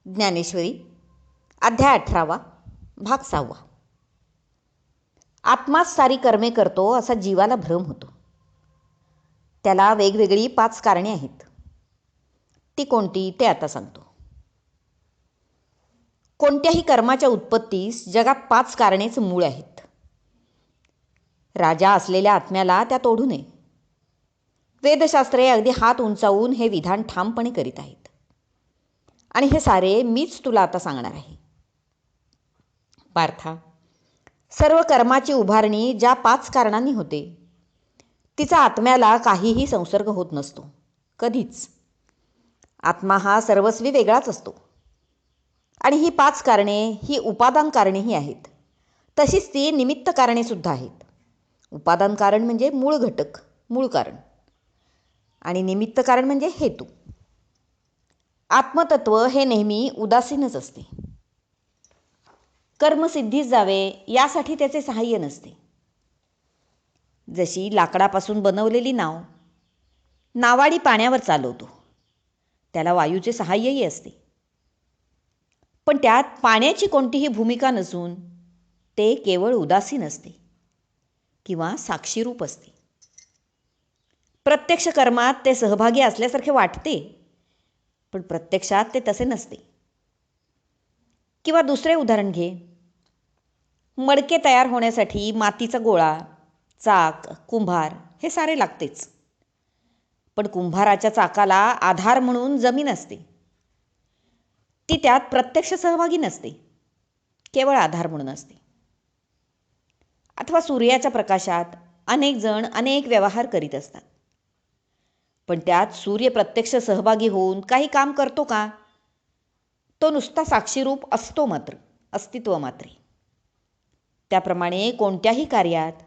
ज्ञानेश्वरी अध्याय 18 भाग 6. आत्माच सारी कर्मे करतो असा जीवाला भ्रम होतो. त्याला वेगवेगळी 5 कारणे आहेत. ती कोणती ते आता सांगतो. कोणत्याही कर्माच्या उत्पत्तीस जगात 5 कारणेच मूळ आहेत. राजा असलेल्या आत्म्याला त्यात ओढू नये. वेदशास्त्रे अगदी हात उंचावून हे विधान ठामपणे करीत आहेत. आणि हे सारे मीच तुला आता सांगणार आहे. पार्था, सर्व कर्माची उभारणी ज्या 5 कारणांनी होते तिचा आत्म्याला काहीही संसर्ग होत नसतो, कधीच. आत्मा हा सर्वस्वी वेगळाच असतो. आणि ही 5 कारणे ही उपादान कारणेही आहेत. तशीच ती निमित्त कारणे सुद्धा आहेत. उपादान कारण म्हणजे मूळ घटक, मूळ कारण, आणि निमित्त कारण म्हणजे हेतू. आत्मतत्व हे नेहमी उदासीनच असते. कर्मसिद्धीस जावे यासाठी त्याचे सहाय्य नसते. जशी लाकडापासून बनवलेली नाव नावाडी पाण्यावर चालवतो, त्याला वायूचे सहाय्यही असते. पण त्यात पाण्याची कोणतीही भूमिका नसून ते केवळ उदासीन असते किंवा साक्षीरूप असते. प्रत्यक्ष कर्मात ते सहभागी असल्यासारखे वाटते, पण प्रत्यक्षात ते तसे नसते. किंवा दुसरे उदाहरण घे. मडके तयार होण्यासाठी मातीचा गोळा, चाक, कुंभार हे सारे लागतेच. पण कुंभाराच्या चाकाला आधार म्हणून जमीन असते. ती त्यात प्रत्यक्ष सहभागी नसते, केवळ आधार म्हणून असते. अथवा सूर्याच्या प्रकाशात अनेक जण अनेक व्यवहार करीत असतात, पण त्यात सूर्य प्रत्यक्ष सहभागी होऊन काही काम करतो का? तो नुसता साक्षीरूप असतो मात्र, अस्तित्व मात्रे. त्याप्रमाणे कोणत्याही कार्यात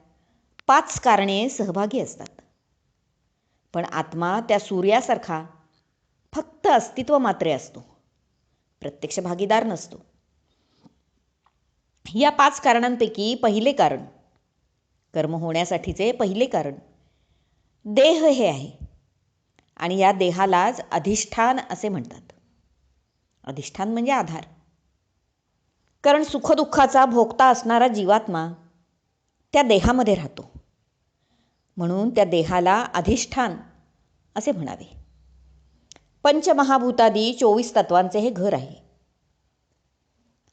5 कारणे सहभागी असतात. पण आत्मा त्या सूर्यासारखा फक्त अस्तित्व मात्रे असतो, प्रत्यक्ष भागीदार नसतो. या 5 कारणांपैकी पहिले कारण, कर्म होण्यासाठीचे पहिले कारण, देह हे आहे. आणि या देहालाच अधिष्ठान असे म्हणतात. अधिष्ठान म्हणजे आधार. कारण सुखदुःखाचा भोगता असणारा जीवात्मा त्या देहामध्ये राहतो, म्हणून त्या देहाला अधिष्ठान असे म्हणावे. पंचमहाभूतादी 24 तत्वांचे हे घर आहे.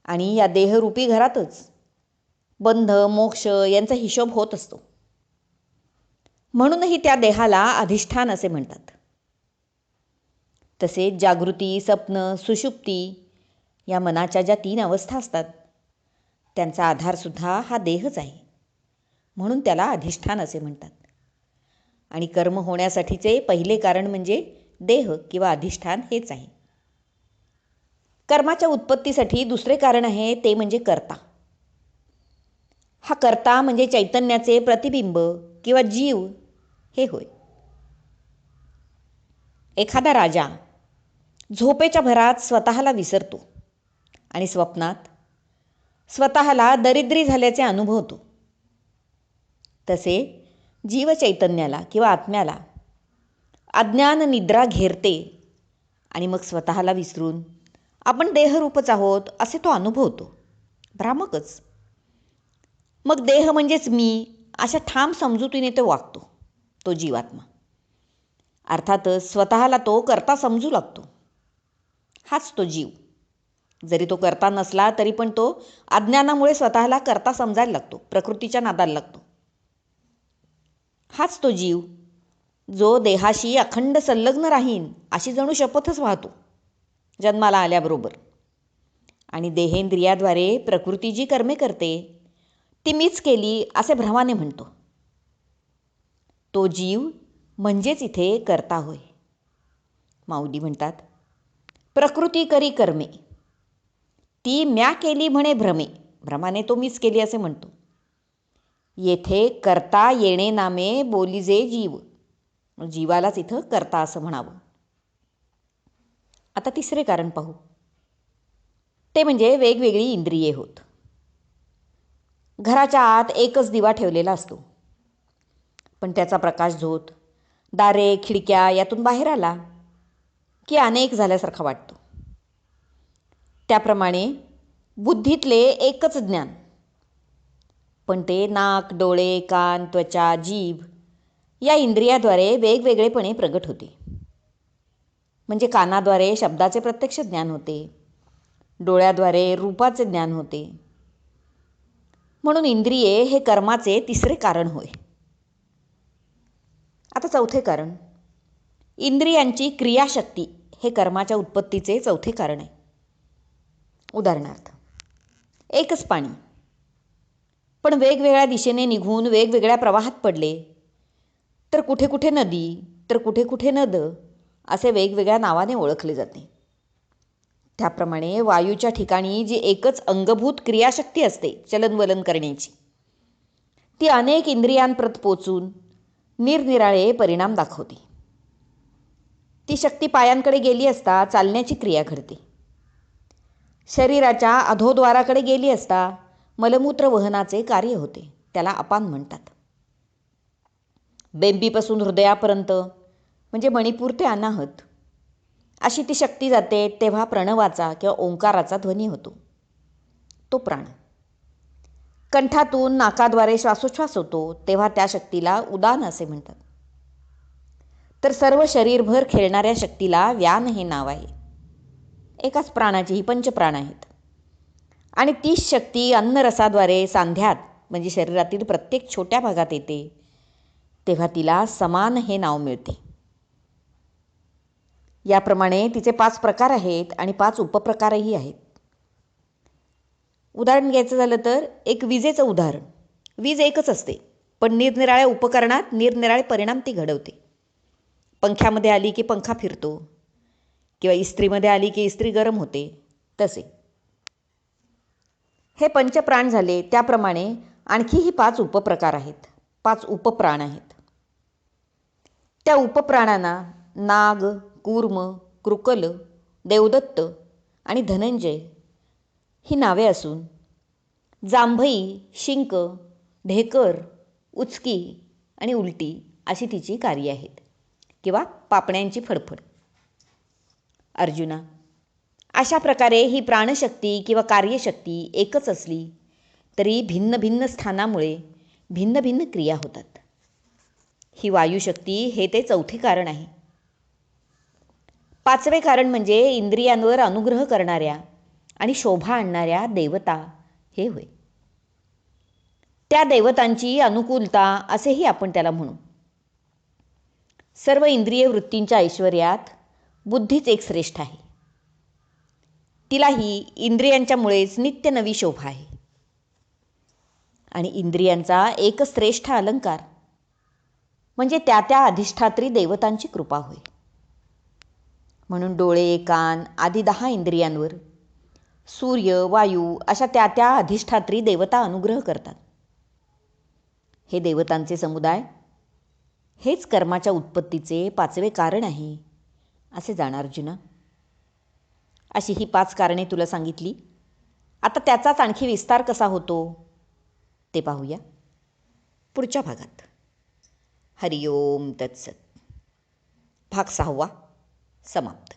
आणि या देहरूपी घरातच बंध मोक्ष यांचा हिशोब होत असतो. म्हणूनही त्या देहाला अधिष्ठान असे म्हणतात. तसेच जागृती, स्वप्न, सुषुप्ती या मनाच्या ज्या 3 अवस्था असतात त्यांचा आधारसुद्धा हा देहच आहे, म्हणून त्याला अधिष्ठान असे म्हणतात. आणि कर्म होण्यासाठीचे पहिले कारण म्हणजे देह किंवा अधिष्ठान हेच आहे. कर्माच्या उत्पत्तीसाठी दुसरे कारण आहे ते म्हणजे कर्ता. हा कर्ता म्हणजे चैतन्याचे प्रतिबिंब किंवा जीव हे होय. एखादा राजा झोपेच्या भरात स्वतःला विसरतो आणि स्वप्नात स्वतःला दरिद्री झाल्याचे अनुभवतो. तसे जीवचैतन्याला किंवा आत्म्याला अज्ञान निद्रा घेरते आणि मग स्वतःला विसरून आपण देहरूपच आहोत असे तो अनुभवतो, भ्रामकच. मग देह म्हणजेच मी अशा ठाम समजुतीने तो वागतो, तो जीवात्मा. अर्थातच स्वतःला तो कर्ता समजू लागतो. हाच तो जीव. जरी तो कर्ता नसला तरी पण तो अज्ञानामुळे स्वतःला कर्ता समजायला लागतो, प्रकृतीच्या नादाला लागतो. हाच तो जीव जो देहाशी अखंड संलग्न राहीन अशी जणू शपथच वाहतो जन्माला आल्याबरोबर. आणि देहेंद्रियाद्वारे प्रकृती जी कर्मे करते ती मीच केली असे भ्रमाने म्हणतो. तो जीव म्हणजेच इथे कर्ता होय. माऊली म्हणतात, प्रकृती करी कर्मे ती म्या केली म्हणे भ्रमे. भ्रमाने तो मीच केली असे म्हणतो. येथे कर्ता येणे नामे बोलीजे जीव. जीवालाच इथं कर्ता असं म्हणावं. आता तिसरे कारण पाहू. ते म्हणजे वेगवेगळी इंद्रिये होत. घराच्या आत एकच दिवा ठेवलेला असतो, पण त्याचा प्रकाश झोत दारे खिडक्या यातून बाहेर आला की अनेक झाल्यासारखा वाटतो. त्याप्रमाणे बुद्धीतले एकच ज्ञान, पण ते नाक, डोळे, कान, त्वचा, जीभ या इंद्रियाद्वारे वेगवेगळेपणे प्रगट होते. म्हणजे कानाद्वारे शब्दाचे प्रत्यक्ष ज्ञान होते, डोळ्याद्वारे रूपाचे ज्ञान होते. म्हणून इंद्रिये हे कर्माचे तिसरे कारण होय. आता चौथे कारण, इंद्रियांची क्रियाशक्ती हे कर्माच्या उत्पत्तीचे चौथे कारण आहे. उदाहरणार्थ, एकच पाणी पण वेगवेगळ्या दिशेने निघून वेगवेगळ्या प्रवाहात पडले तर कुठे कुठे नदी तर कुठे कुठे नद असे वेगवेगळ्या नावाने ओळखले जाते. त्याप्रमाणे वायूच्या ठिकाणी जी एकच अंगभूत क्रियाशक्ती असते चलनवलन करण्याची, ती अनेक इंद्रियांप्रत पोचून निरनिराळे परिणाम दाखवते. ती शक्ती पायांकडे गेली असता चालण्याची क्रिया घडते. शरीराच्या अधोद्वाराकडे गेली असता मलमूत्र वहनाचे कार्य होते, त्याला अपान म्हणतात. बेंबीपासून हृदयापर्यंत म्हणजे मणिपूर ते अनाहत अशी ती शक्ती जाते, तेव्हा प्रणवाचा किंवा ओंकाराचा ध्वनी होतो, तो प्राण. कंठातून नाकाद्वारे श्वासोच्छ्वास होतो, तेव्हा त्या शक्तीला उदान असे म्हणतात. तर सर्व शरीरभर खेळणाऱ्या शक्तीला व्यान हे नाव आहे. एकाच प्राणाची ही पंचप्राण आहेत आणि तीच शक्ती अन्नरसाद्वारे सांध्यात म्हणजे शरीरातील प्रत्येक छोट्या भागात येते, तेव्हा तिला समान हे नाव मिळते. याप्रमाणे तिचे 5 प्रकार आहेत आणि 5 उपप्रकारही आहेत. उदाहरण घ्यायचं झालं तर एक विजेचं उदाहरण. वीज एकच असते, पण निरनिराळ्या उपकरणात निरनिराळे परिणाम ती घडवते. पंख्यामध्ये आली की पंखा फिरतो किंवा इस्त्रीमध्ये आली की इस्त्री गरम होते, तसे हे पंचप्राण झाले. त्याप्रमाणे आणखीही 5 उपप्रकार आहेत, 5 उपप्राण आहेत. त्या उपप्राणांना नाग, कूर्म, कृकल, देवदत्त आणि धनंजय ही नावे असून जांभई, शिंक, ढेकर, उचकी आणि उलटी अशी तिची कार्ये आहेत किंवा पापण्यांची फडफड. अर्जुना, अशा प्रकारे ही प्राणशक्ती किंवा कार्यशक्ती एकच असली तरी भिन्न भिन्न स्थानामुळे भिन्न भिन्न क्रिया होतात. ही वायुशक्ती हे ते चौथे कारण आहे. 5वे कारण म्हणजे इंद्रियांवर अनुग्रह करणाऱ्या आणि शोभा आणणाऱ्या देवता हे होय. त्या देवतांची अनुकूलता असेही आपण त्याला म्हणू. सर्व इंद्रिय वृत्तींच्या ऐश्वर्यात बुद्धीच एक श्रेष्ठ आहे. तिलाही इंद्रियांच्यामुळेच नित्य नवी शोभा आहे आणि इंद्रियांचा एक श्रेष्ठ अलंकार म्हणजे त्या त्या अधिष्ठात्री देवतांची कृपा होय. म्हणून डोळे, कान आदी 10 इंद्रियांवर सूर्य, वायू अशा त्या त्या अधिष्ठात्री देवता अनुग्रह करतात. हे देवतांचे समुदाय हेच कर्माच्या उत्पत्तीचे 5वे कारण आहे असे जाण अर्जुना. अशी ही 5 कारणे तुला सांगितली. आता त्याचाच आणखी विस्तार कसा होतो ते पाहूया पुढच्या भागात. हरिओम तत्सत. भाग 6 समाप्त.